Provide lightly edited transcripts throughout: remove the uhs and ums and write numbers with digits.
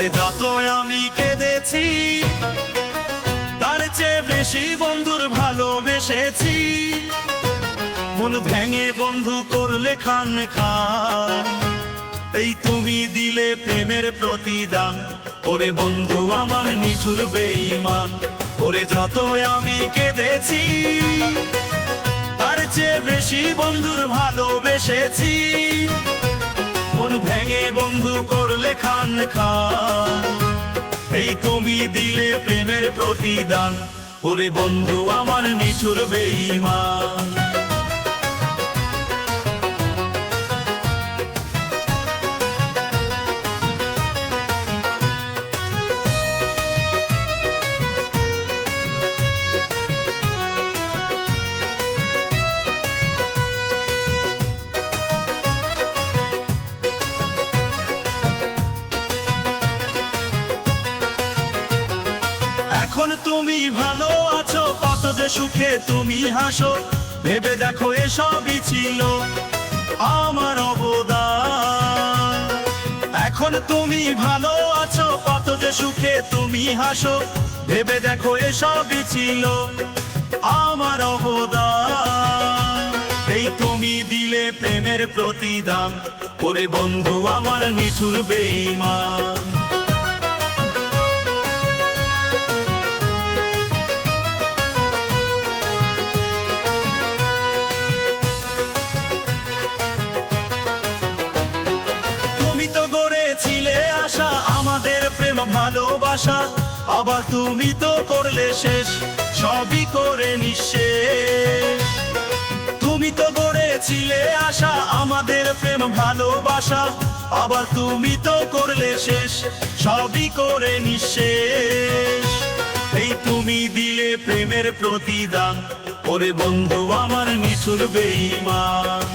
ওরে যত আমি কেঁদেছি তার চেয়ে বেশি বন্ধুর ভালোবেসেছি। মন ভেঙে বন্ধু করলে খান খান, এই তুমি দিলে প্রেমের প্রতিদান। ওরে বন্ধু আমার নিঠুর বেঈমান, ওরে যত আমি কেঁদেছি তার চেয়ে বেশি বন্ধুর ভালোবেসেছি। মন ভেঙে বন্ধু করলে খান খান, এই তুমি দিলে প্রেমের প্রতিদান। ওরে বন্ধু আমার নিঠুর বেঈমান। এখন তুমি ভালো আছো, কত যে সুখে তুমি হাসো, ভেবে দেখো এসবই ছিল আমার অবদান। এখন তুমি ভালো আছো, কত যে সুখে তুমি হাসো, ভেবে দেখো এসবই ছিল আমার অবদান। এই তুমি দিলে প্রেমের প্রতিদান, ওরে বন্ধু আমার নিঠুর বেঈমান। আশা আমাদের প্রেম ভালোবাসা, আবার তুমি তো করলে শেষ, সবই করে নিঃশেষ। তুমি তো গড়েছিলে আশা আমাদের প্রেম ভালোবাসা, আবার তুমি তো করলে শেষ, সবই করে নিঃশেষ। এই তুমি দিলে প্রেমের প্রতিদান, ওরে বন্ধু আমার নিঠুর বেঈমান।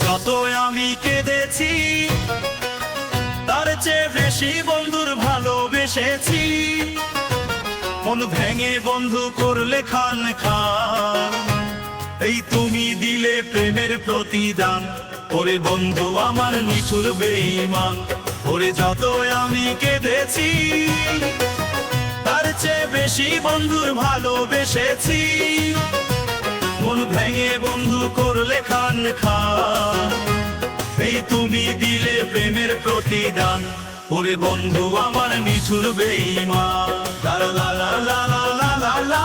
যত আমি কেঁদেছি তার চেয়ে বেশি বন্ধুর ভালোবেসেছি। মন ভেঙে বন্ধু করলে খান খান, এই তুমি দিলে প্রেমের প্রতিদান। ওরে বন্ধু আমার নিঠুর বেঈমান, ওরে যত আমি কেঁদেছি তার চেয়ে বেশি বন্ধুর ভালোবেসেছি। মন ভেঙে বন্ধু করলে খান খান, এই তুমি দিলে প্রেমের প্রতিদান। ওরে বন্ধু আমার নিঠুর বেঈমান। লা লা লা লা লা লা লা।